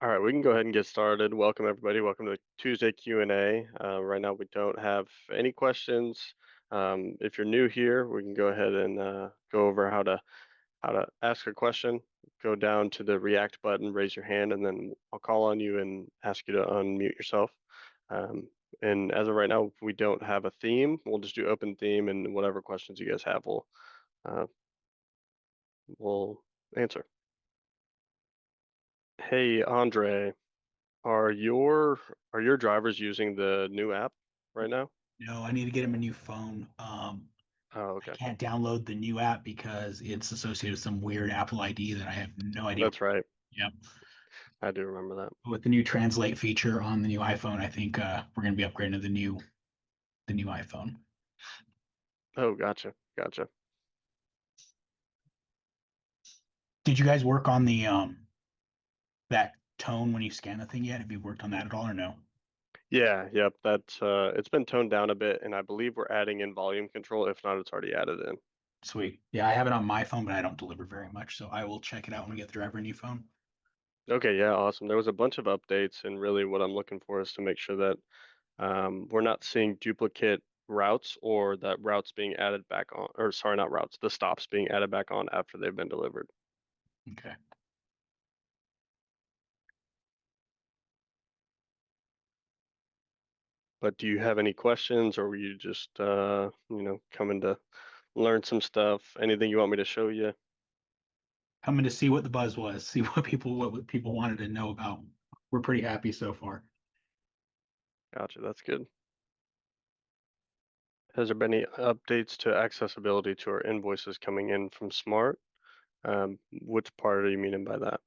All right, we can go ahead and get started. Welcome everybody. Welcome to Tuesday Q&A. Right now we don't have any questions. If you're new here, we can go ahead and go over how to ask a question. Go down to the React button, raise your hand, and then I'll call on you and ask you to unmute yourself. Um, and as of right now, we don't have a theme. We'll just do open theme, and whatever questions you guys have, uh, we'll answer. Hey, Andre. Are your drivers using the new app right now? No, I need to get him a new phone. Oh, I okay. can't download the new app because it's associated with some weird Apple ID that I have no idea. That's right. Yep. I do remember that. With the new translate feature on the new iPhone, I think we're going to be upgrading to the new iPhone. Oh, gotcha. Gotcha. Did you guys work on the that tone when you scan the thing yet? Have you worked on that at all or no? Yeah, yep. That's it's been toned down a bit, and I believe we're adding in volume control. If not, it's already added in. Sweet. Yeah, I have it on my phone, but I don't deliver very much, so I will check it out when we get the driver a new phone. Okay, yeah, awesome. There was a bunch of updates, and really what I'm looking for is to make sure that we're not seeing duplicate routes or that routes being added back on, or sorry, not routes, the stops being added back on after they've been delivered. Okay. But do you have any questions, or were you just coming to learn some stuff? Anything you want me to show you? Coming to see what the buzz was, see what people wanted to know about. We're pretty happy so far. Gotcha, that's good. Has there been any updates to accessibility to our invoices coming in from Smart? Which part are you meaning by that?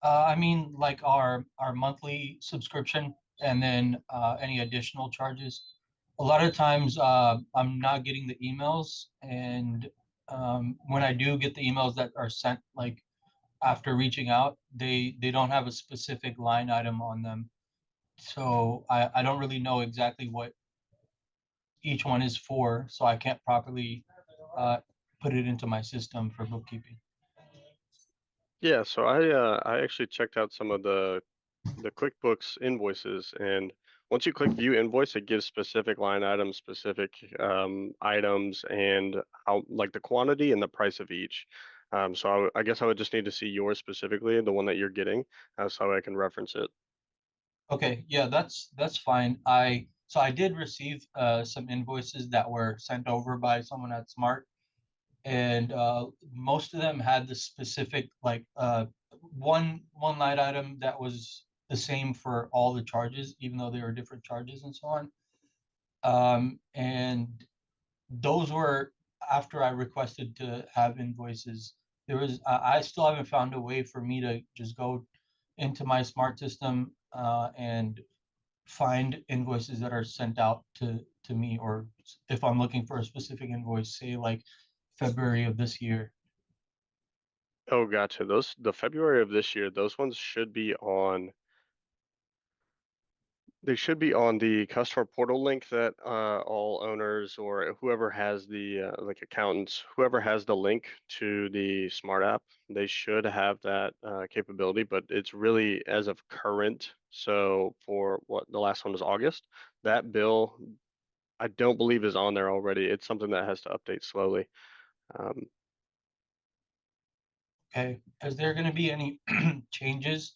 I mean, like our monthly subscription, and then any additional charges. A lot of times, I'm not getting the emails, and when I do get the emails that are sent, like after reaching out, they don't have a specific line item on them, so I don't really know exactly what each one is for, so I can't properly uh, put it into my system for bookkeeping. Yeah, so I actually checked out some of the QuickBooks invoices, and once you click View Invoice, it gives specific line items, specific items, and how like the quantity and the price of each. So I guess I would just need to see yours specifically, the one that you're getting, so I can reference it. Okay, yeah, that's fine. I did receive some invoices that were sent over by someone at Smart, and most of them had the specific like one line item that was the same for all the charges, even though they were different charges and so on. And those were after I requested to have invoices. I still haven't found a way for me to just go into my Smart system and find invoices that are sent out to me, or if I'm looking for a specific invoice, say like February of this year. Oh, gotcha. The February of this year, those ones should be on. They should be on the customer portal link that all owners or whoever has the like accountants, whoever has the link to the smart app, they should have that capability. But it's really as of current. So for what the last one was August, that bill I don't believe is on there already. It's something that has to update slowly. Um, Okay, is there going to be any changes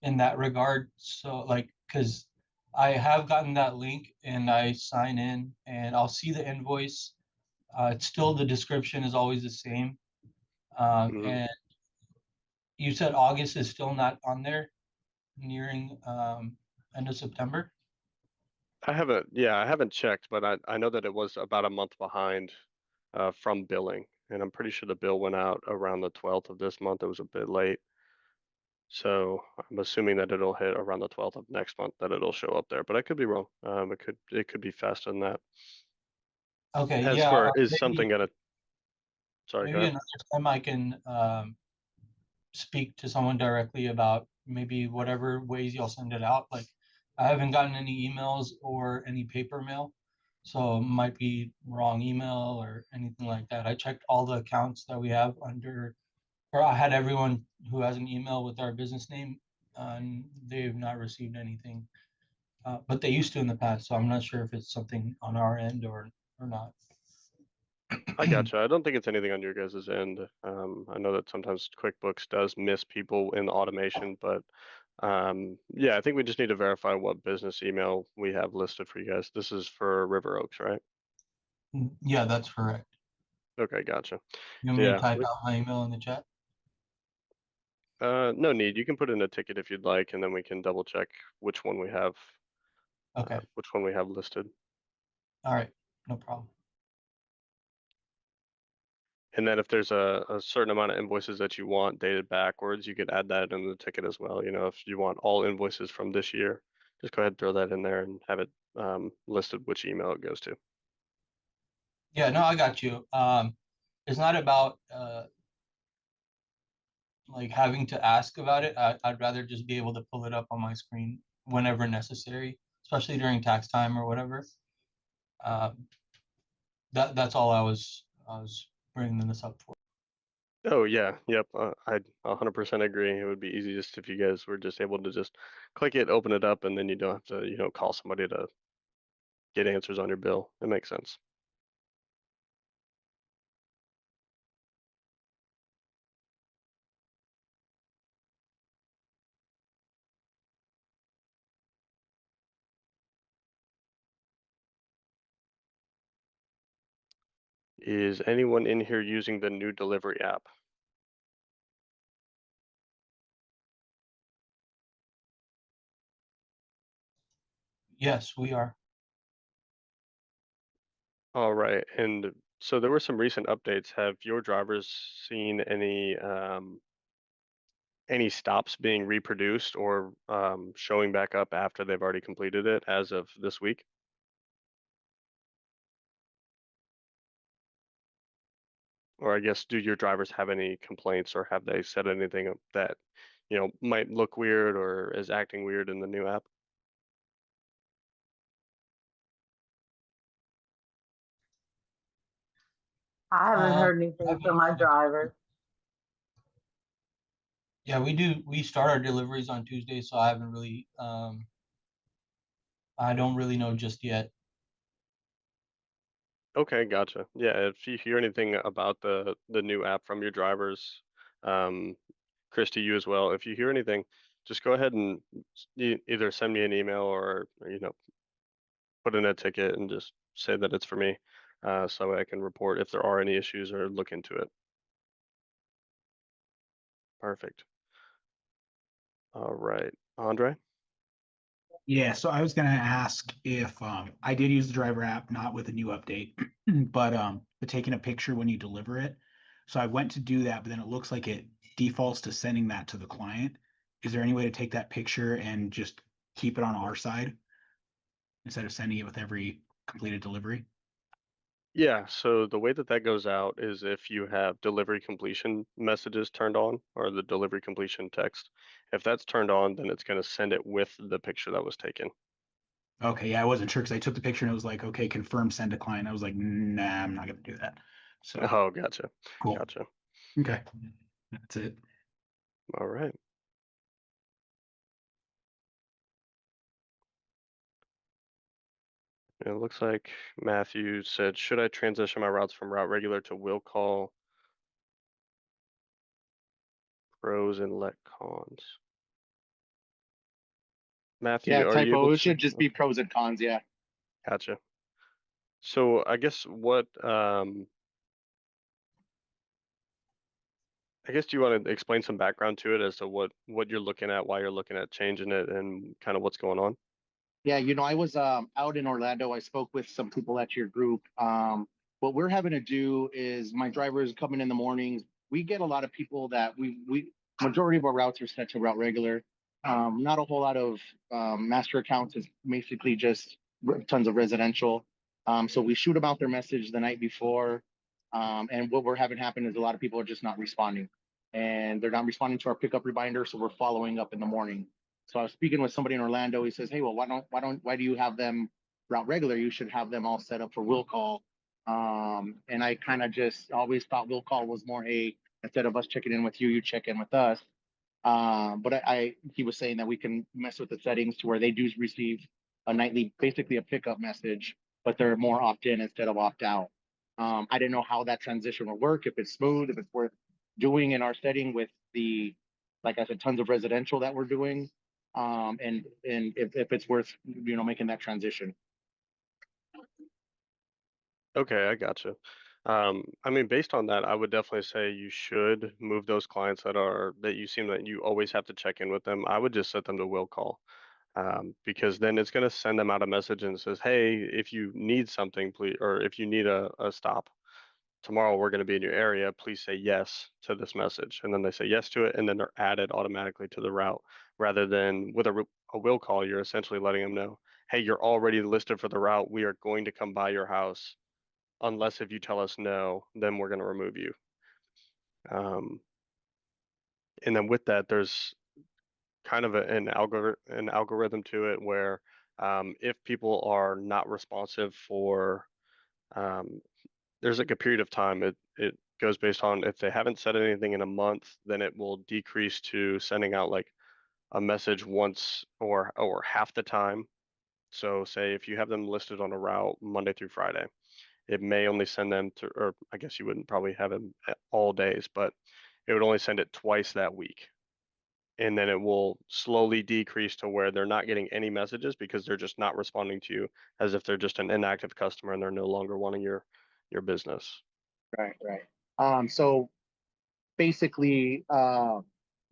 in that regard? So like, because I have gotten that link and I sign in and I'll see the invoice. It's still, the description is always the same. mhm. And you said August is still not on there, nearing end of September. I haven't checked, but I know that it was about a month behind from billing, and I'm pretty sure the bill went out around the 12th of this month. It was a bit late, so I'm assuming that it'll hit around the 12th of next month that it'll show up there, but I could be wrong. It could be faster than that. Okay, As yeah, for is something maybe gonna, sorry, go maybe ahead. another time I can speak to someone directly about maybe whatever ways y'all send it out. Like, I haven't gotten any emails or any paper mail, so it might be wrong email or anything like that. I checked all the accounts that we have under or I had everyone who has an email with our business name, and they've not received anything. But they used to in the past, so I'm not sure if it's something on our end or not. I gotcha. I don't think it's anything on your guys' end. I know that sometimes QuickBooks does miss people in the automation, but yeah, I think we just need to verify what business email we have listed for you guys. This is for River Oaks, right? Yeah, that's correct. Okay, gotcha. You want So me to yeah, type out my email in the chat? no need. You can put in a ticket if you'd like, and then we can double check which one we have, Okay. which one we have listed. All right. No problem. And then if there's a certain amount of invoices that you want dated backwards, you could add that in the ticket as well. You know, if you want all invoices from this year, just go ahead and throw that in there and have it listed which email it goes to. Yeah, no, I got you. It's not about like having to ask about it. I'd rather just be able to pull it up on my screen whenever necessary, especially during tax time or whatever. That's all I was bringing this up for. Oh yeah, yep. I 100% agree. It would be easy just if you guys were just able to just click it, open it up, and then you don't have to, call somebody to get answers on your bill. It makes sense. Is anyone in here using the new delivery app? Yes, we are. All right. And so there were some recent updates. Have your drivers seen any stops being reproduced or showing back up after they've already completed it as of this week? Or I guess, do your drivers have any complaints or have they said anything that, might look weird or is acting weird in the new app? I haven't Uh, heard anything from my drivers. yeah, we do. We start our deliveries on Tuesday, so I haven't really. I don't really know just yet. Okay, gotcha. Yeah, if you hear anything about the new app from your drivers, um, Christy, you as well. If you hear anything, just go ahead and either send me an email or put in a ticket and just say that it's for me, so I can report if there are any issues or look into it. Perfect. All right, Andre. Yeah, so I was gonna ask if I did use the driver app, not with a new update, but taking a picture when you deliver it. So I went to do that, but then it looks like it defaults to sending that to the client. Is there any way to take that picture and just keep it on our side instead of sending it with every completed delivery? Yeah, so the way that that goes out is if you have delivery completion messages turned on or the delivery completion text. If that's turned on, then it's going to send it with the picture that was taken. Okay, yeah, I wasn't sure because I took the picture and it was like, okay, confirm send to client. I was like, nah, I'm not gonna do that. So Oh, gotcha. cool. Gotcha. Okay, that's it. All right. It looks like Matthew said, should I transition my routes from route regular to will call? Pros and let cons. Yeah, Matthew, are you able typo. It to? should just be pros and cons. Yeah. Gotcha. So I guess do you want to explain some background to it as to what you're looking at, why you're looking at changing it, and kind of what's going on? Yeah, I was out in Orlando. I spoke with some people at your group. What we're having to do is my drivers coming in the mornings. We get a lot of people that we majority of our routes are set to route regular. Not a whole lot of master accounts. Is basically just tons of residential. So we shoot them out their message the night before, and what we're having happen is a lot of people are just not responding, and they're not responding to our pickup reminder. So we're following up in the morning. So I was speaking with somebody in Orlando. He says, "Hey, well, why do you have them route regular? You should have them all set up for will call." And I kind of just always thought will call was more a instead of us checking in with you, you check in with us. But he was saying that we can mess with the settings to where they do receive a nightly, basically a pickup message, but they're more opt in instead of opt out. I didn't know how that transition will work, if it's smooth, if it's worth doing in our setting with the, like I said, tons of residential that we're doing. And if it's worth, making that transition. Okay, I gotcha. I mean, based on that, I would definitely say you should move those clients that you seem that you always have to check in with them. I would just set them to will call, because then it's going to send them out a message and says, "Hey, if you need something, please, or if you need a stop tomorrow, we're going to be in your area. Please say yes to this message." And then they say yes to it, and then they're added automatically to the route. Rather than with a will call, you're essentially letting them know, "Hey, you're already listed for the route. We are going to come by your house." Unless if you tell us no, then we're going to remove you. Um, and then with that, there's kind of an algorithm to it where if people are not responsive for there's like a period of time. It goes based on if they haven't said anything in a month, then it will decrease to sending out like a message once or half the time. So say if you have them listed on a route Monday through Friday, it may only send them to, or I guess you wouldn't probably have them all days, but it would only send it twice that week. And then it will slowly decrease to where they're not getting any messages because they're just not responding to you as if they're just an inactive customer and they're no longer wanting your business. Right. So basically,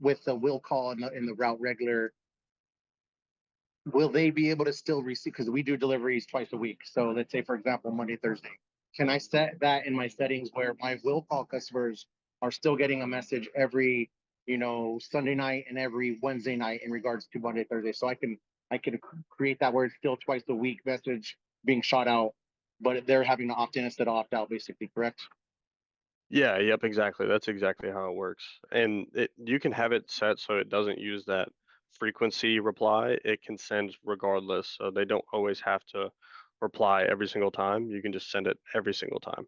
with the will call in the route regular, will they be able to still receive, because we do deliveries twice a week. So let's say, for example, Monday, Thursday. Can I set that in my settings where my will call customers are still getting a message every, Sunday night and every Wednesday night in regards to Monday, Thursday? So I can create that where it's still twice a week message being shot out, but they're having to opt in instead of opt out, basically, correct? Yeah, yep, exactly. That's exactly how it works. And you can have it set so it doesn't use that frequency reply. It can send regardless. So they don't always have to reply every single time. You can just send it every single time.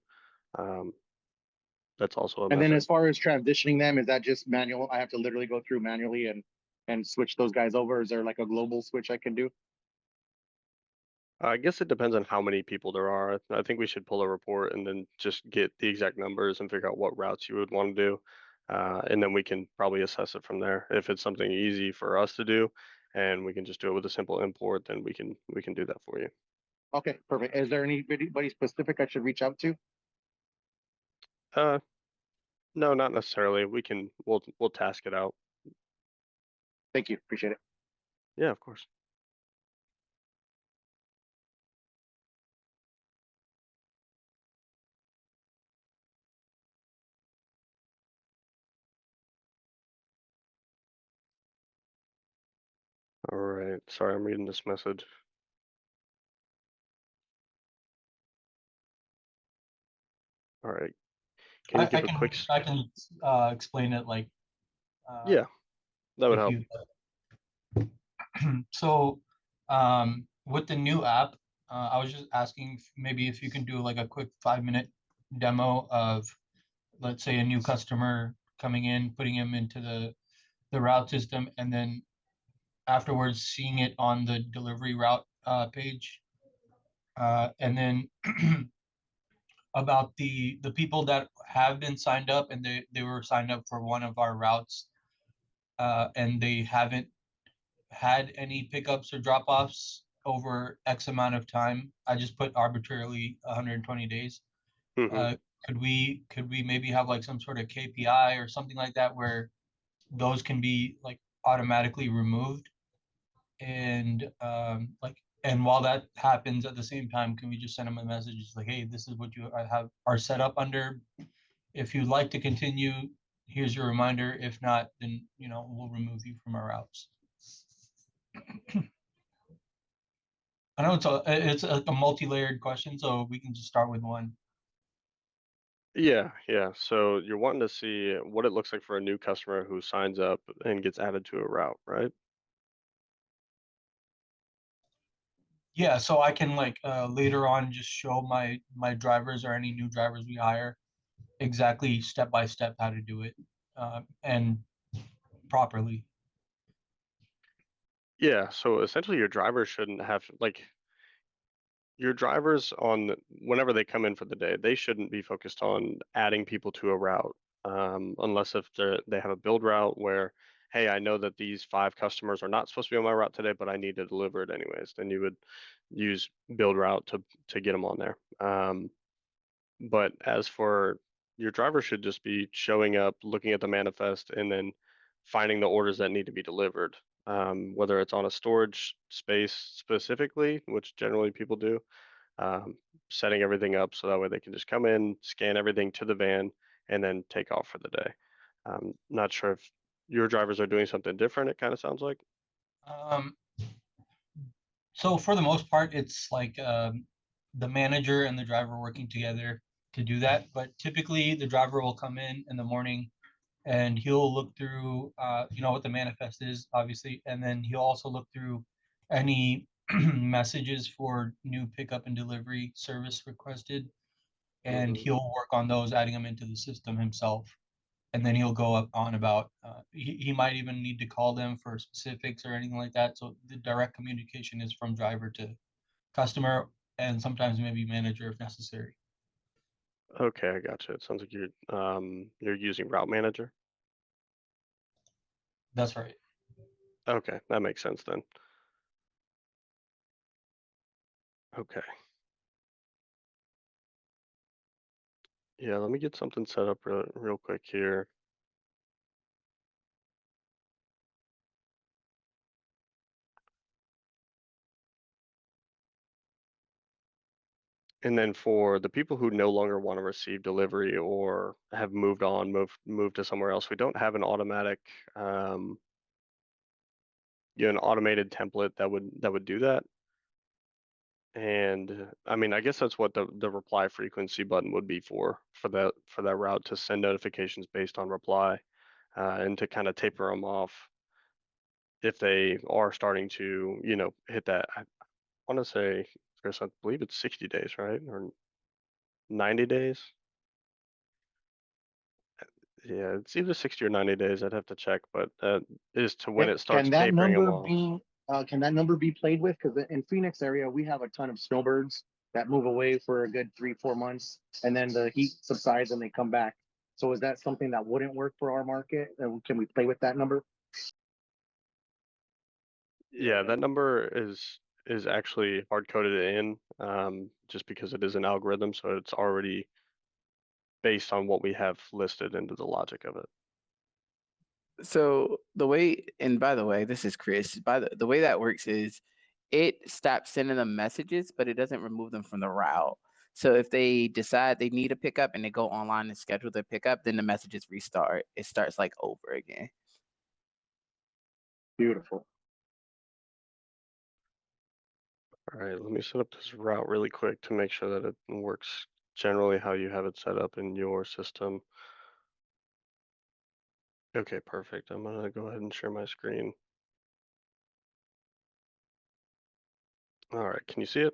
Um, that's also a And then method. as far as transitioning them, is that just manual? I have to literally go through manually and switch those guys over. Is there like a global switch I can do? I guess it depends on how many people there are. I think we should pull a report and then just get the exact numbers and figure out what routes you would want to do. And then we can probably assess it from there. If it's something easy for us to do and we can just do it with a simple import, then we can do that for you. Okay, perfect. Is there anybody specific I should reach out to? Uh, no, not necessarily. We'll task it out. Thank you. Appreciate it. Yeah, of course. All right. Sorry, I'm reading this message. All right. Can you give a quick? I can explain it like Yeah, that would if help. you so with the new app, I was just asking maybe if you can do like a quick 5-minute demo of, let's say, a new customer coming in, putting him into the route system, and then afterwards seeing it on the delivery route page. And then about the people that have been signed up and they were signed up for one of our routes, and they haven't had any pickups or drop-offs over X amount of time. I just put arbitrarily 120 days. Hmm. Uh, could we maybe have like some sort of KPI or something like that where those can be like automatically removed? And and while that happens at the same time, can we just send them a message just like, hey, this is what you have are set up under. If you'd like to continue, here's your reminder. If not, then we'll remove you from our routes. I know it's a multi-layered question, so we can just start with one. Yeah. So you're wanting to see what it looks like for a new customer who signs up and gets added to a route, right? Yeah, so I can like later on just show my drivers or any new drivers we hire exactly step by step how to do it and properly. Yeah, so essentially your drivers shouldn't have like your drivers on whenever they come in for the day, they shouldn't be focused on adding people to a route, unless if they have a build route where, hey, I know that these 5 customers are not supposed to be on my route today, but I need to deliver it anyways. Then you would use build route to get them on there. But as for your driver should just be showing up, looking at the manifest, and then finding the orders that need to be delivered. Whether it's on a storage space specifically, which generally people do, um, setting everything up so that way they can just come in, scan everything to the van, and then take off for the day. Not sure if your drivers are doing something different. It kind of sounds like. Um, so for the most part, it's like the manager and the driver working together to do that. But typically, the driver will come in the morning and he'll look through, what the manifest is, obviously, and then he'll also look through any messages for new pickup and delivery service requested, and Mhm. he'll work on those, adding them into the system himself. And then he'll go up on about, he might even need to call them for specifics or anything like that. So the direct communication is from driver to customer and sometimes maybe manager if necessary. Okay, I gotcha. It sounds like you're using Route Manager. That's right. Okay, that makes sense then. Okay. Yeah, let me get something set up real quick here. And then for the people who no longer want to receive delivery or have moved on, moved to somewhere else, we don't have an automatic, um, an automated template that would do that. And I mean, I guess that's what the reply frequency button would be for that route to send notifications based on reply, and to kind of taper them off if they are starting to hit that. I want to say, Chris, I believe it's 60 days, right, or 90 days. Yeah, it's either 60 or 90 days. I'd have to check, but that is to when it starts Can that tapering them number off. be can that number be played with? Because in Phoenix area, we have a ton of snowbirds that move away for a good 3-4 months, and then the heat subsides and they come back. So is that something that wouldn't work for our market? Can we play with that number? Yeah, that number is actually hard coded in, just because it is an algorithm, so it's already based on what we have listed into the logic of it. So the way, and by the way, this is Chris. By the way that works is it stops sending them messages, but it doesn't remove them from the route. So if they decide they need a pickup and they go online and schedule their pickup, then the messages restart. It starts like over again. Beautiful. All right, let me set up this route really quick to make sure that it works generally how you have it set up in your system. Okay, perfect. I'm gonna go ahead and share my screen. All right, can you see it?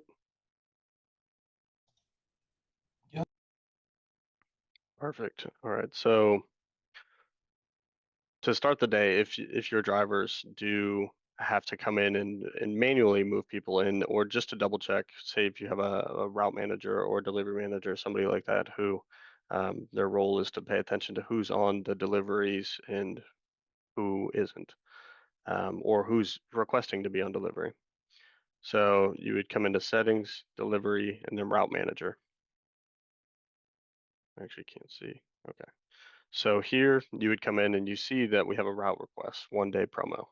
Yep. Perfect. All right, so to start the day, if your drivers do have to come in and manually move people in, or just to double check, say if you have a route manager or delivery manager, somebody like that who their role is to pay attention to who's on the deliveries and who isn't, or who's requesting to be on delivery. So you would come into settings, delivery, and then route manager. I actually can't see. Okay. So here you would come in and you see that we have a route request, 1-day promo.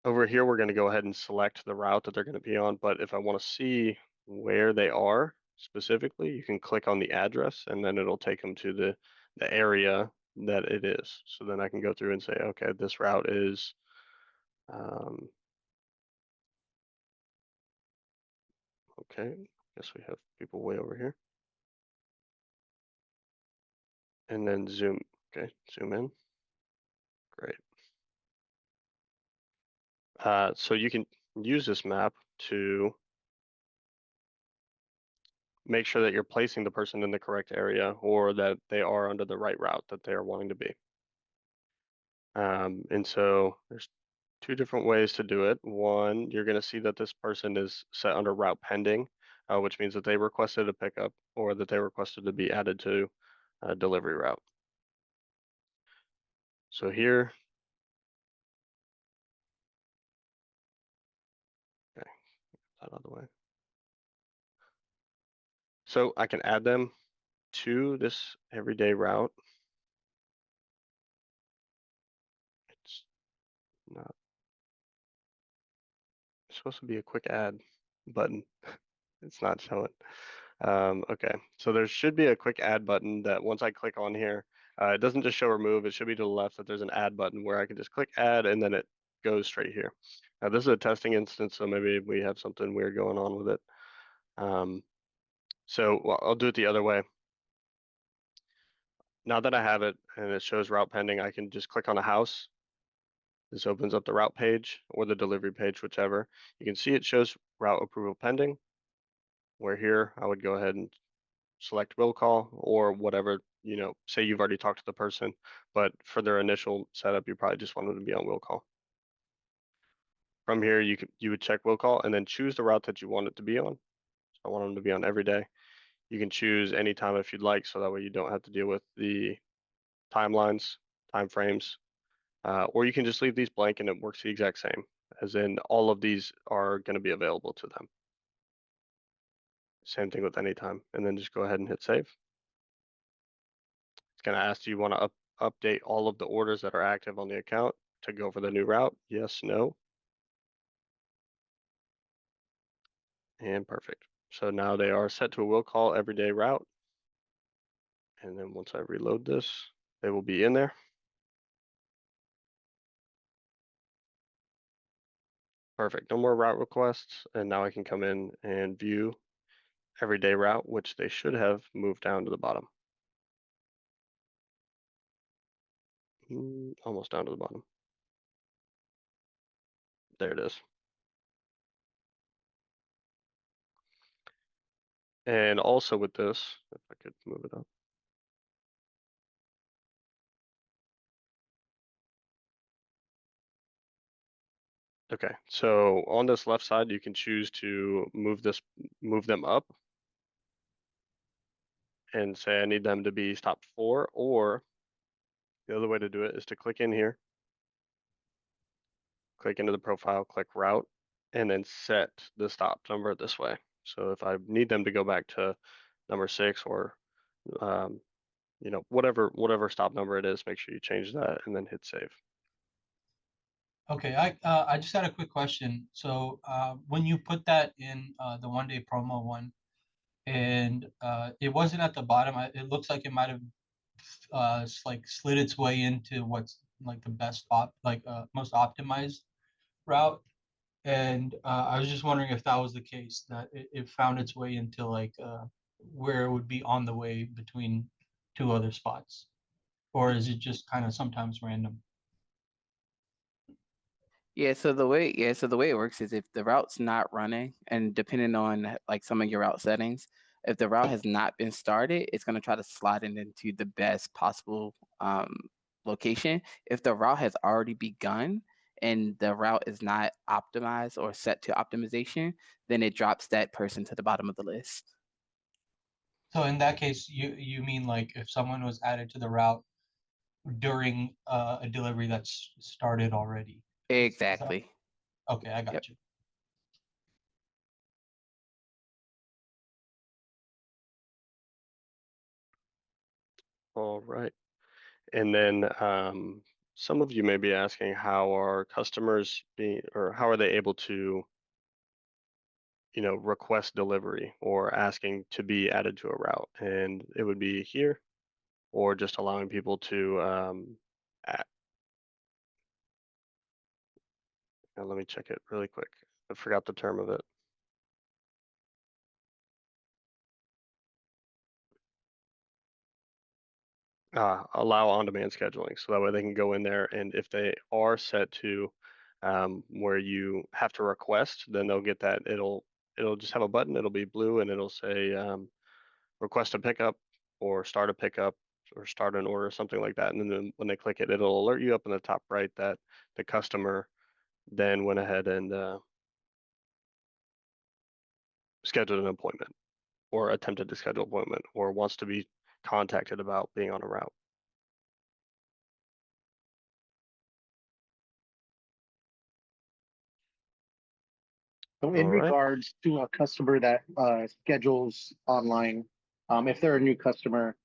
Over here, we're going to go ahead and select the route that they're going to be on. But if I want to see where they are specifically, you can click on the address and then it'll take them to the area that it is. So then I can go through and say, okay, this route is, okay, guess we have people way over here. And then zoom, okay, zoom in. Great. So you can use this map to make sure that you're placing the person in the correct area or that they are under the right route that they are wanting to be. And so there's two different ways to do it. One, you're going to see that this person is set under route pending, which means that they requested a pickup or that they requested to be added to a delivery route. So here, okay, that out of the way. So I can add them to this everyday route. It's not it's supposed to be a quick add button. It's not showing. Okay, so there should be a quick add button that once I click on here, it doesn't just show remove, it should be to the left that there's an add button where I can just click add and then it goes straight here. Now this is a testing instance, so maybe we have something weird going on with it. Well, I'll do it the other way. Now that I have it and it shows route pending, I can just click on a house. This opens up the route page or the delivery page, whichever. You can see it shows route approval pending, where here I would go ahead and select will call or whatever, say you've already talked to the person, but for their initial setup, you probably just want them to be on will call. From here, you would check will call and then choose the route that you want it to be on. So I want them to be on every day. You can choose anytime if you'd like, so that way you don't have to deal with the timelines, time frames, or you can just leave these blank and it works the exact same, as in all of these are going to be available to them. Same thing with anytime, and then just go ahead and hit save. It's going to ask, do you want to update all of the orders that are active on the account to go for the new route? Yes, no. And perfect. So now they are set to a will call everyday route. And then once I reload this, they will be in there. Perfect. No more route requests. And now I can come in and view everyday route, which they should have moved down to the bottom. Almost down to the bottom. There it is. And also with this, if I could move it up. Okay, so on this left side, you can choose to move them up and say I need them to be stop 4, or the other way to do it is to click in here, click into the profile, click route, and then set the stop number this way. So if I need them to go back to number 6 or whatever stop number it is, make sure you change that and then hit save. Okay, I just had a quick question. So when you put that in the 1-day promo one, and it wasn't at the bottom, it looks like it might have like slid its way into what's like the best most optimized route. And I was just wondering if that was the case, that it found its way into like where it would be on the way between two other spots, or is it just kind of sometimes random? So the way it works is if the route's not running, and depending on like some of your route settings, if the route has not been started, it's going to try to slide it into the best possible location. If the route has already begun and the route is not optimized or set to optimization, then it drops that person to the bottom of the list. So in that case, you mean like if someone was added to the route during a delivery that's started already? Exactly. Okay, I got Yep. you. All right. And then some of you may be asking, how are customers how are they able to request delivery or asking to be added to a route? And it would be here, or just allowing people to now let me check it really quick. I forgot the term of it. Allow on-demand scheduling, so that way they can go in there, and if they are set to where you have to request, then they'll get that. It'll just have a button. It'll be blue, and it'll say request a pickup or start a pickup or start an order, something like that. And then when they click it, it'll alert you up in the top right that the customer then went ahead and scheduled an appointment or attempted to schedule an appointment or wants to be contacted about being on a route. So in All right. regards to a customer that schedules online, if they're a new customer,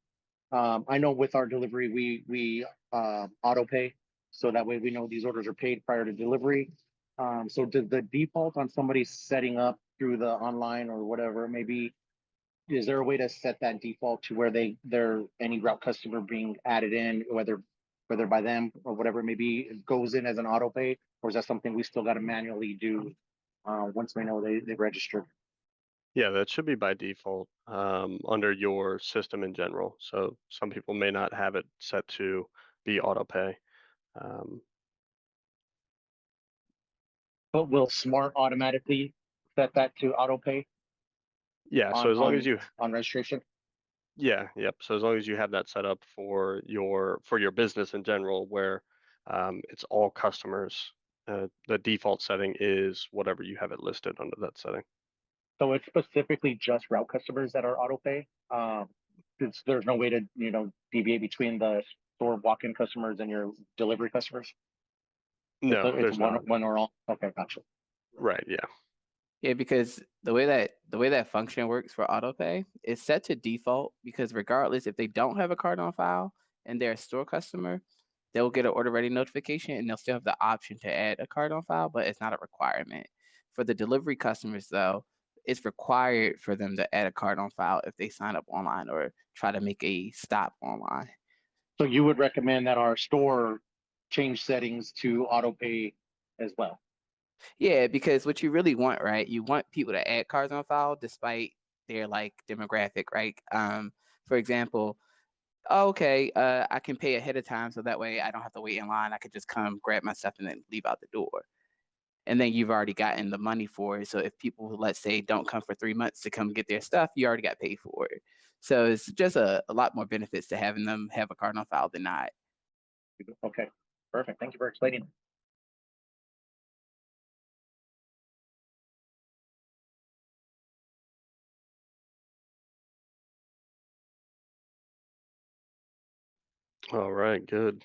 I know with our delivery, we auto pay, so that way we know these orders are paid prior to delivery. So does the default on somebody setting up through the online or whatever, maybe, is there a way to set that default to where they're any route customer being added in, whether by them or whatever, maybe it goes in as an auto pay, or is that something we still got to manually do once we know they've registered? Yeah, that should be by default under your system in general. So some people may not have it set to be auto pay. But will Smart automatically set that to auto pay Yeah, so as long as you on registration? yeah, yep. So as long as you have that set up for your business in general, where it's all customers, the default setting is whatever you have it listed under that setting. So it's specifically just route customers that are auto pay. There's no way to deviate between the store walk-in customers and your delivery customers. No, It's there's not. one or all. Okay, gotcha. Right, yeah. Yeah, because the way that function works for autopay is set to default because regardless if they don't have a card on file and they're a store customer, they'll get an order ready notification and they'll still have the option to add a card on file, but it's not a requirement. For the delivery customers though, it's required for them to add a card on file if they sign up online or try to make a stop online. So you would recommend that our store change settings to auto pay as well? Yeah, because what you really want, right? You want people to add cards on file despite their like demographic, right? For example, okay, I can pay ahead of time so that way I don't have to wait in line. I could just come grab my stuff and then leave out the door. And then you've already gotten the money for it. So if people, let's say, don't come for 3 months to come get their stuff, you already got paid for it. So it's just a lot more benefits to having them have a card on file than not. Okay, perfect. Thank you for explaining. All right, good.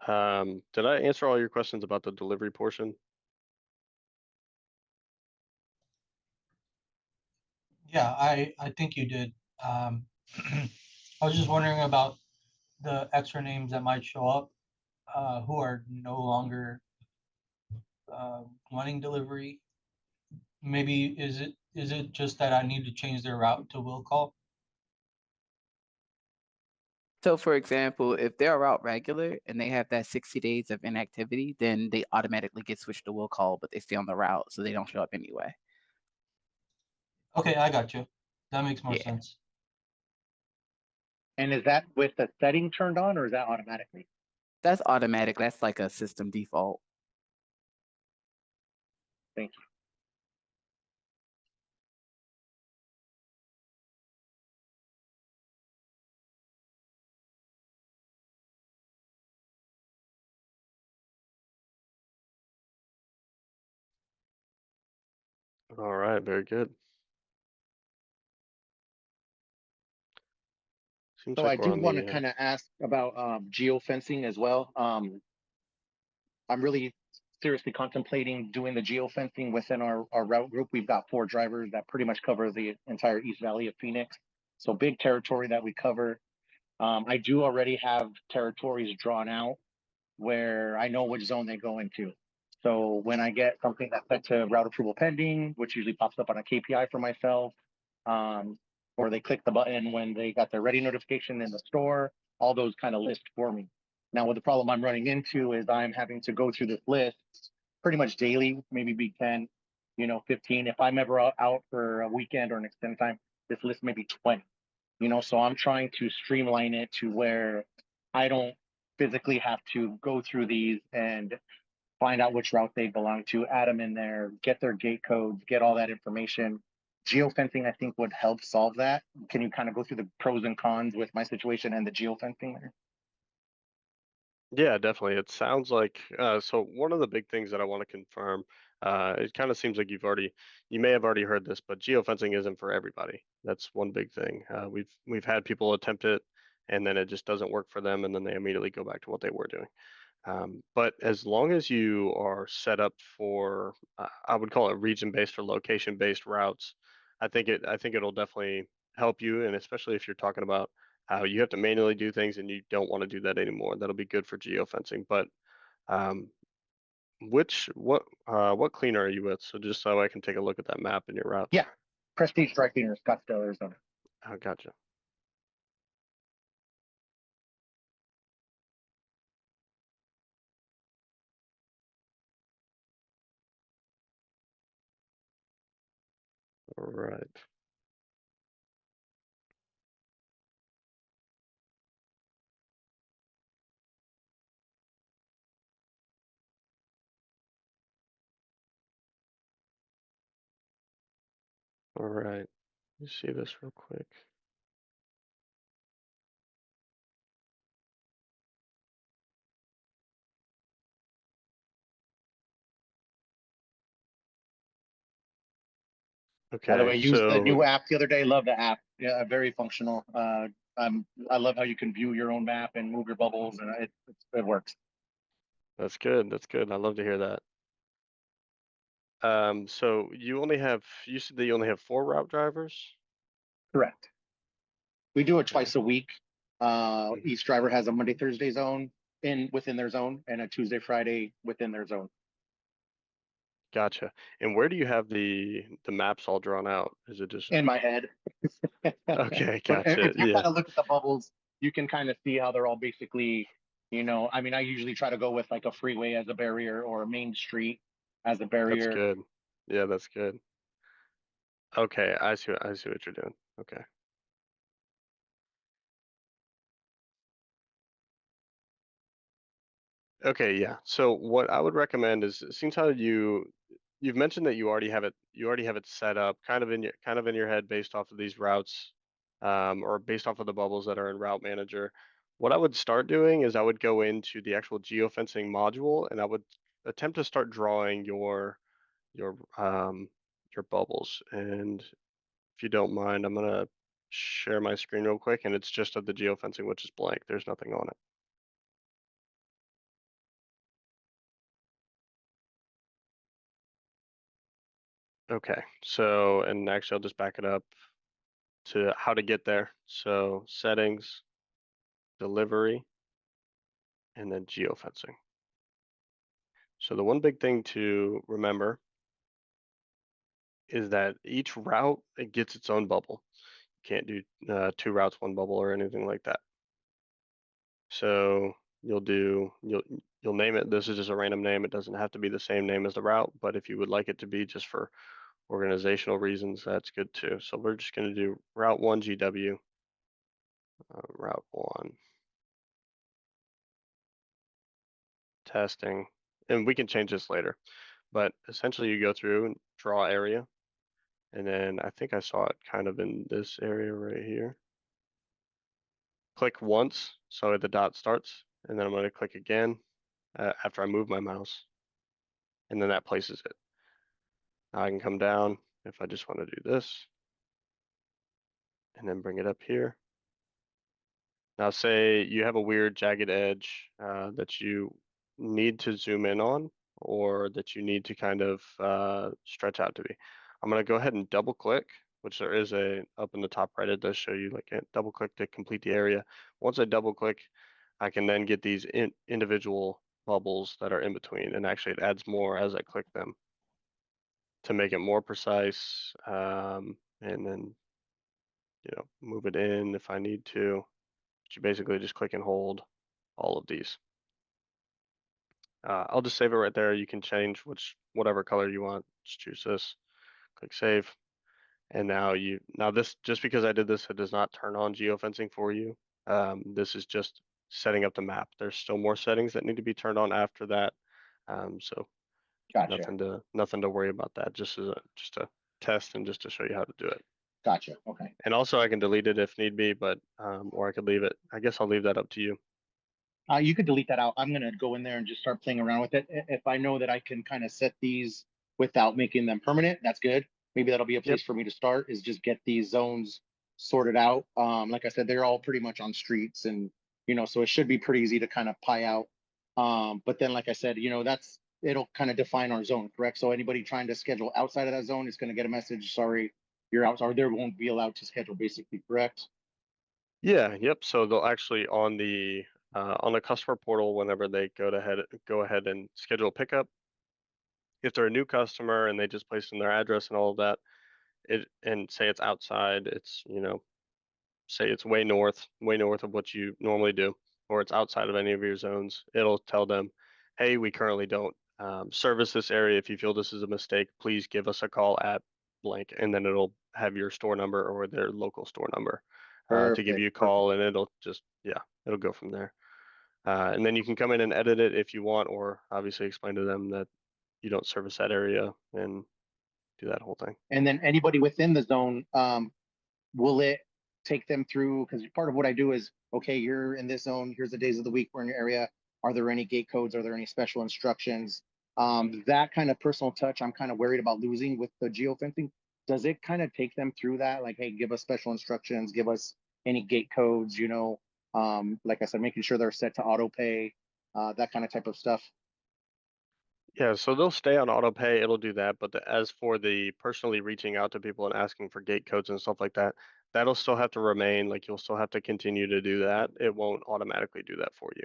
Did I answer all your questions about the delivery portion? Yeah, I think you did. I was just wondering about the extra names that might show up, who are no longer wanting delivery. Maybe is it just that I need to change their route to will call? So for example, if they're a route regular and they have that 60 days of inactivity, then they automatically get switched to will call, but they stay on the route, so they don't show up anyway. Okay, I got you. That makes more Yeah. sense. And is that with the setting turned on or is that automatically? That's automatic. That's like a system default. Thank you. All right, very good. Seems So like I we're do on want to the kind of ask about geofencing as well. I'm really seriously contemplating doing the geofencing within our route group. We've got 4 drivers that pretty much cover the entire East Valley of Phoenix. So big territory that we cover. I do already have territories drawn out where I know which zone they go into. So when I get something that's set to route approval pending, which usually pops up on a KPI for myself, or they click the button when they got their ready notification in the store, all those kind of list for me. Now, what the problem I'm running into is I'm having to go through this list pretty much daily, maybe be 10, 15. If I'm ever out for a weekend or an extended time, this list may be 20. So I'm trying to streamline it to where I don't physically have to go through these and find out which route they belong to, add them in there, get their gate codes, get all that information. geofencing, I think, would help solve that. Can you kind of go through the pros and cons with my situation and the geofencing there? Yeah, definitely. It sounds like so one of the big things that I want to confirm, it kind of seems like you may have already heard this, but geofencing isn't for everybody. That's one big thing. We've had people attempt it, and then it just doesn't work for them, and then they immediately go back to what they were doing. But as long as you are set up for, I would call it region-based or location-based routes, I think it'll definitely help you, and especially if you're talking about how you have to manually do things and you don't want to do that anymore. That'll be good for geofencing. But um, what cleaner are you with? So just so I can take a look at that map and your routes. Yeah, Prestige Dry Cleaners, Scottsdale, Arizona. I gotcha. All right. All right. Let me see this real quick. By the Okay, way, used the so new app the other day. Love the app. Yeah, very functional. I love how you can view your own map and move your bubbles, and it works. that's good. That's good. I love to hear that. So you said that you only have 4 route drivers? Correct. We do it Okay. twice a week. Mhm. Each driver has a Monday, Thursday zone within their zone, and a Tuesday, Friday within their zone. Gotcha. And where do you have the maps all drawn out? Is it just In my head. okay, But gotcha. if you Yeah, kind of look at the bubbles, you can kind of see how they're all basically, I mean, I usually try to go with like a freeway as a barrier or a main street as a that's barrier. good. Yeah, that's good. Okay, I see what you're doing. Okay. Okay, yeah. So what I would recommend is since how you've mentioned that you already have it set up kind of in your head based off of these routes or based off of the bubbles that are in Route Manager. What I would start doing is I would go into the actual geofencing module and I would attempt to start drawing your um your bubbles. And if you don't mind, I'm gonna share my screen real quick and it's just of the geofencing, which is blank. There's nothing on it. Okay, so, and actually I'll just back it up to how to get there. So settings, delivery, and then geofencing. So the one big thing to remember is that each route it gets its own bubble. You can't do 2 routes, 1 bubble or anything like that. So you'll name it. This is just a random name. It doesn't have to be the same name as the route, but if you would like it to be just for organizational reasons, that's good too. So we're just going to do Route 1 GW, Route 1 testing, and we can change this later. But essentially, you go through and draw area, and then I think I saw it kind of in this area right here. Click once, so the dot starts, and then I'm going to click again after I move my mouse, and then that places it. Now I can come down if I just want to do this, and then bring it up here. Now, say you have a weird jagged edge that you need to zoom in on, or that you need to kind of stretch out to be. I'm going to go ahead and double click, which there is up in the top right, it does show you like a double click to complete the area. Once I double click, I can then get these individual bubbles that are in between, and actually it adds more as I click them to make it more precise, and then move it in if I need to. But you basically just click and hold all of these. I'll just save it right there. You can change whatever color you want. Just choose this, click save. And now this, just because I did this, it does not turn on geofencing for you. This is just setting up the map. There's still more settings that need to be turned on after that. So Gotcha. nothing to worry about that. Just a test and just to show you how to do it. Gotcha. Okay. And also I can delete it if need be, but or I could leave it. I guess I'll leave that up to you. You could delete that out. I'm gonna go in there and just start playing around with it. If I know that I can kind of set these without making them permanent, that's good. Maybe that'll be a place for me to start, is just get these zones sorted out. Like I said, they're all pretty much on streets, and so it should be pretty easy to kind of pie out. But then, like I said, it'll kind of define our zone, correct? So anybody trying to schedule outside of that zone is going to get a message, sorry, you're out, or they won't be allowed to schedule, basically, correct? Yeah, yep. So they'll actually on the customer portal, whenever they go ahead and schedule a pickup, if they're a new customer and they just place in their address and all of that, and say it's outside, it's say it's way north of what you normally do, or it's outside of any of your zones, it'll tell them, hey, we currently don't service this area. If you feel this is a mistake, please give us a call at blank, and then it'll have your store number or their local store number to give you a Perfect. call, and it'll just it'll go from there. And then you can come in and edit it if you want, or obviously explain to them that you don't service that area and do that whole thing. And then anybody within the zone, will it take them through? Because part of what I do is, okay, you're in this zone, here's the days of the week we're in your area. Are there any gate codes? Are there any special instructions? That kind of personal touch, I'm kind of worried about losing with the geofencing. Does it kind of take them through that? Like, hey, give us special instructions, give us any gate codes, like I said, making sure they're set to auto pay, that kind of type of stuff. Yeah, so they'll stay on auto pay. It'll do that, but as for the personally reaching out to people and asking for gate codes and stuff like that, that'll still have to remain. Like, you'll still have to continue to do that. It won't automatically do that for you.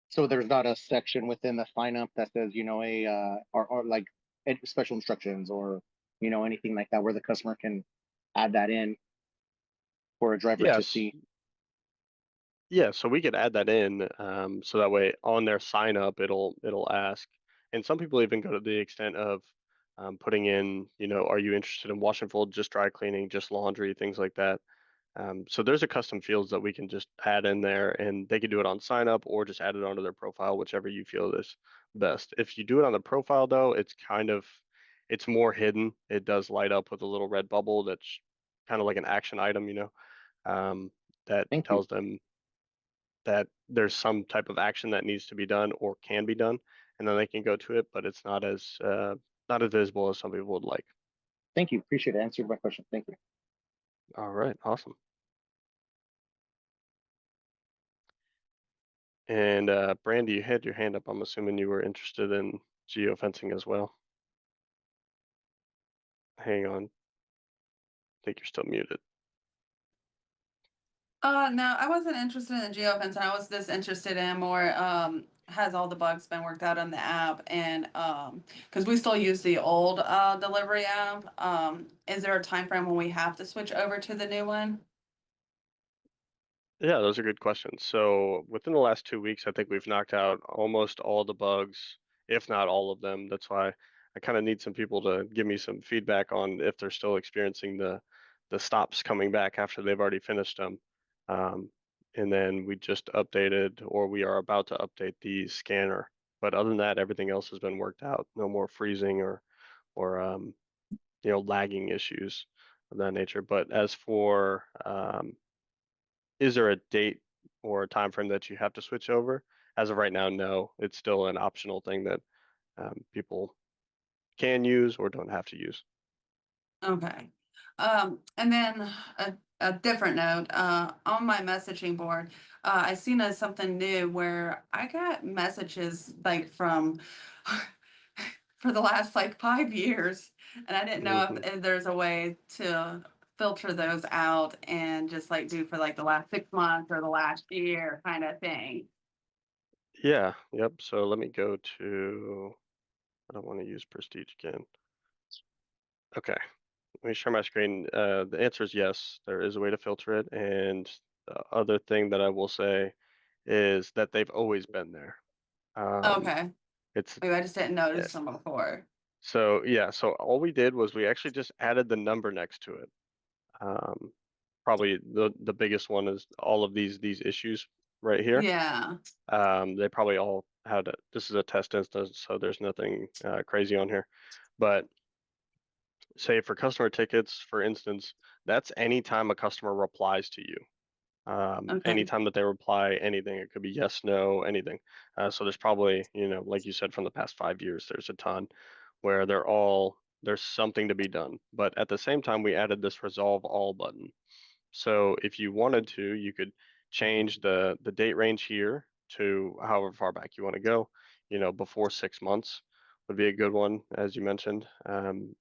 So there's not a section within the sign up that says, or like special instructions, or, anything like that, where the customer can add that in for a driver to Yes. see. Yeah, so we could add that in, so that way on their sign up, it'll ask. And some people even go to the extent of putting in, are you interested in wash and fold, just dry cleaning, just laundry, things like that. So there's a custom fields that we can just add in there, and they can do it on sign up or just add it onto their profile, whichever you feel is best. If you do it on the profile though, it's more hidden. It does light up with a little red bubble that's kind of like an action item, that Thank you. tells them that there's some type of action that needs to be done or can be done, and then they can go to it, but it's not as visible as some people would like. Thank you. Appreciate it. Answered my question. Thank you. All right, awesome. And Brandy, you had your hand up. I'm assuming you were interested in geofencing as well. Hang on. I think you're still muted. No, I wasn't interested in geofencing. I was just interested in more, has all the bugs been worked out on the app? And because we still use the old delivery app, is there a time frame when we have to switch over to the new one? Yeah, those are good questions. So within the last 2 weeks, I think we've knocked out almost all the bugs, if not all of them. That's why I kind of need some people to give me some feedback on if they're still experiencing the stops coming back after they've already finished them. And then we just updated, or we are about to update the scanner. But other than that, everything else has been worked out. No more freezing or lagging issues of that nature. But as for is there a date or a time frame that you have to switch over? As of right now, no. It's still an optional thing that people can use or don't have to use. Okay. And then a different note, on my messaging board, I seen something new where I got messages like from for the last like 5 years, and I didn't know Mhm. if there's a way to filter those out and just like do for like the last 6 months or the last year kind of thing. Yeah, yep. So let me go to, I don't want to use Prestige again. Okay, let me share my screen. The answer is yes, there is a way to filter it. And the other thing that I will say is that they've always been there. Okay. It's Maybe I just didn't yeah. notice them before. So yeah, so all we did was we actually just added the number next to it. Um, Probably the biggest one is all of these issues right here. Yeah. They probably all had this is a test instance, so there's nothing crazy on here. But say for customer tickets, for instance, that's anytime a customer replies to you. Okay, Anytime that they reply anything, it could be yes, no, anything. So there's probably, like you said, from the past 5 years, there's a ton where there's something to be done. But at the same time, we added this resolve all button. So if you wanted to, you could change the date range here to however far back you want to go. Before 6 months would be a good one, as you mentioned.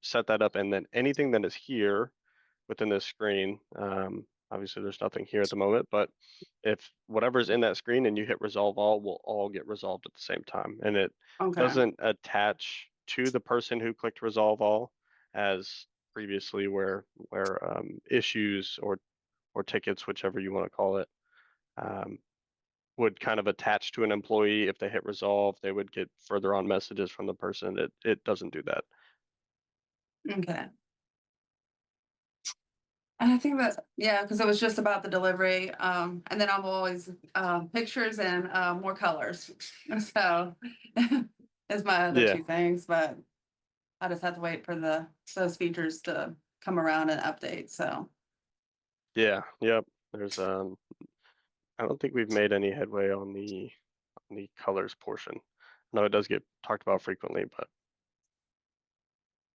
Set that up, and then anything that is here within this screen. Obviously, there's nothing here at the moment, but if whatever's in that screen and you hit resolve all, will all get resolved at the same time, and it okay, doesn't attach to the person who clicked resolve all as previously, where issues or tickets, whichever you want to call it, um, would kind of attach to an employee. If they hit resolve, they would get further on messages from the person. It doesn't do that. okay. And I think that, yeah, because it was just about the delivery, and then I'm always, pictures and, more colors. So, is my other Yeah, two things, but I just have to wait for those features to come around and update, so. yeah, yep. There's I don't think we've made any headway on the colors portion. No, it does get talked about frequently, but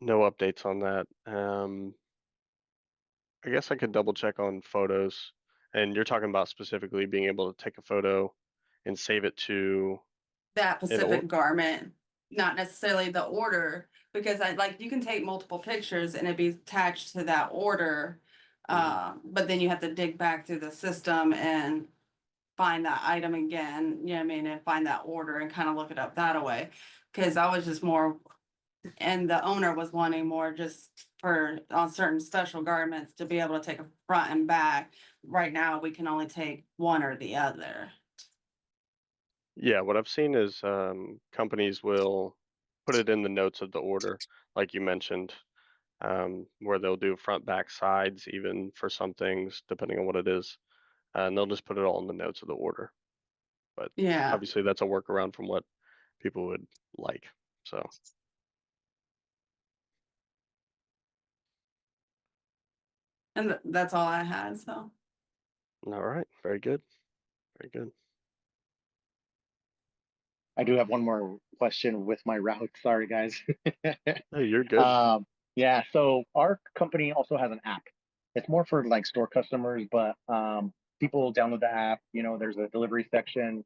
no updates on that. I guess I could double check on photos. And you're talking about specifically being able to take a photo and save it to That an or specific garment, not necessarily the order, because you can take multiple pictures and it'd be attached to that order. Mhm. But then you have to dig back through the system and find that item again, you know what I mean, and find that order and kind of look it up that way. Cause I was just more, and the owner was wanting more just for on certain special garments to be able to take a front and back. Right now, we can only take one or the other. Yeah, what I've seen is companies will put it in the notes of the order, like you mentioned, where they'll do front, back, sides, even for some things, depending on what it is. And they'll just put it all in the notes of the order. But Yeah, obviously, that's a workaround from what people would like. So, and that's all I had, so. all right, very good, very good. I do have one more question with my route. Sorry, guys. Hey, you're good. um, yeah, so our company also has an app. It's more for like store customers, but people download the app. There's a delivery section.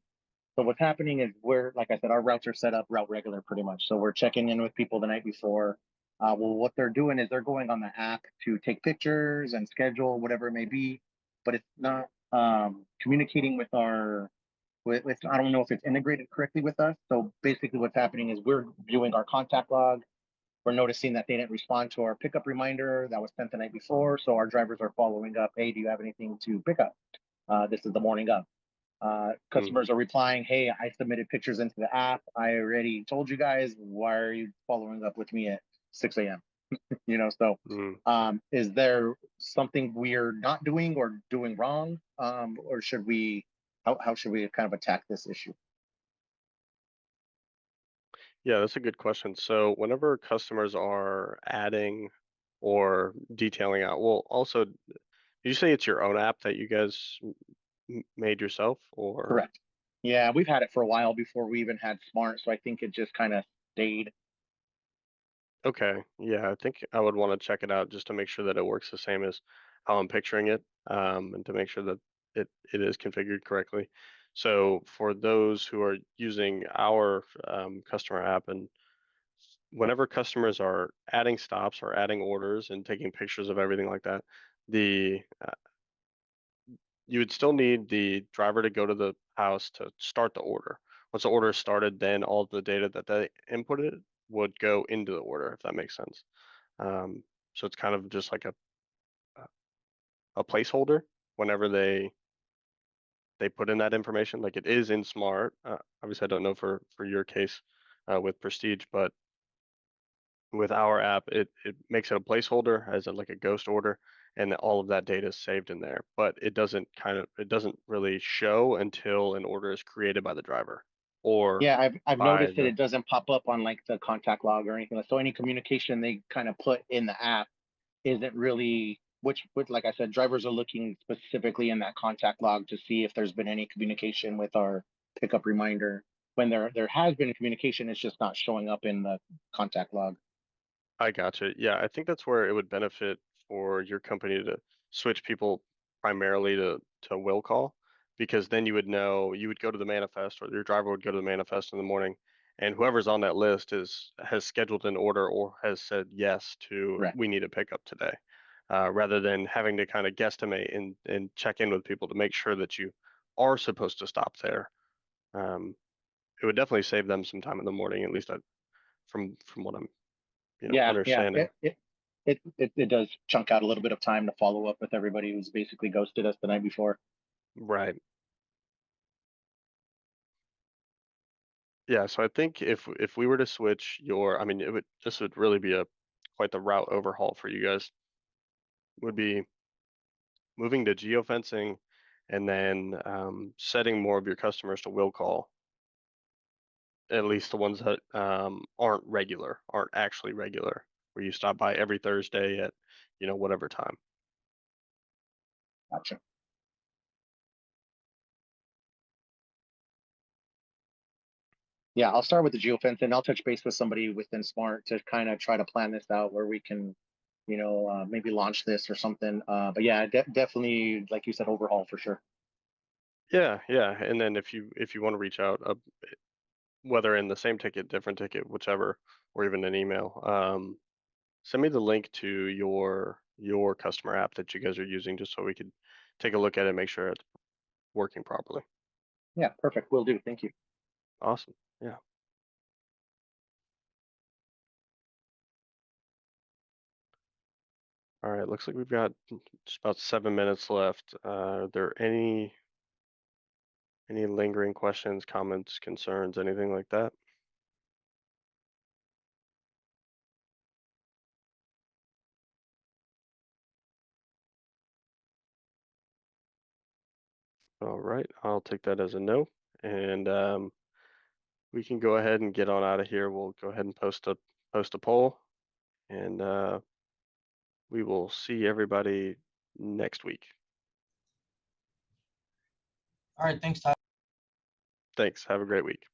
So what's happening is like I said, our routes are set up route regular pretty much. So we're checking in with people the night before. Well, what they're doing is they're going on the app to take pictures and schedule whatever it may be, but it's not communicating with I don't know if it's integrated correctly with us. So basically what's happening is we're viewing our contact log. We're noticing that they didn't respond to our pickup reminder that was sent the night before. So our drivers are following up. Hey, do you have anything to pick up? This is the morning of. Hmm. Customers are replying, hey, I submitted pictures into the app. I already told you guys. Why are you following up with me at 6 a.m.? So Mm. is there something we're not doing or doing wrong? Or how should we kind of attack this issue? Yeah, that's a good question. So, whenever customers are adding or detailing out, well, also, did you say it's your own app that you guys made yourself, or? Correct. Yeah, we've had it for a while before we even had Smart. So I think it just kind of stayed. Okay, yeah, I think I would want to check it out just to make sure that it works the same as how I'm picturing it, and to make sure that it is configured correctly. So for those who are using our customer app, and whenever customers are adding stops or adding orders and taking pictures of everything like that, the you would still need the driver to go to the house to start the order. Once the order is started, then all of the data that they inputted would go into the order, if that makes sense. Um, so it's kind of just like a placeholder whenever they put in that information. Like it is in Smart. Obviously, I don't know for your case with Prestige, but with our app, it makes it a placeholder as like a ghost order, and then all of that data is saved in there. But it doesn't really show until an order is created by the driver. or Yeah, I've by noticed that the it doesn't pop up on like the contact log or anything. So any communication they kind of put in the app isn't really, which like I said, drivers are looking specifically in that contact log to see if there's been any communication with our pickup reminder. When there has been communication, it's just not showing up in the contact log. I gotcha. Yeah, I think that's where it would benefit for your company to switch people primarily to will call, because then you would know, you would go to the manifest, or your driver would go to the manifest in the morning, and whoever's on that list has scheduled an order or has said yes to, Correct. we need a pickup today, rather than having to kind of guesstimate and check in with people to make sure that you are supposed to stop there. Um, it would definitely save them some time in the morning, at least from what I'm Yeah, understanding. it does chunk out a little bit of time to follow up with everybody who's basically ghosted us the night before. Right. Yeah, so I think if we were to switch your, I mean, this would really be a quite the route overhaul for you guys. Would be moving to geofencing, and then setting more of your customers to will call, at least the ones that aren't actually regular, where you stop by every Thursday at whatever time. Gotcha. Yeah, I'll start with the geofence and I'll touch base with somebody within Smart to kind of try to plan this out where we can, maybe launch this or something. But yeah, definitely, like you said, overhaul for sure. Yeah, and then if you want to reach out, whether in the same ticket, different ticket, whichever, or even an email, send me the link to your customer app that you guys are using, just so we could take a look at it, make sure it's working properly. Yeah, perfect. Will do. Thank you. Awesome. Yeah. All right. Looks like we've got just about 7 minutes left. Are there any lingering questions, comments, concerns, anything like that? All right. I'll take that as a no, and we can go ahead and get on out of here. We'll go ahead and post a poll, and we will see everybody next week. All right, thanks, Tyler. Thanks. Have a great week.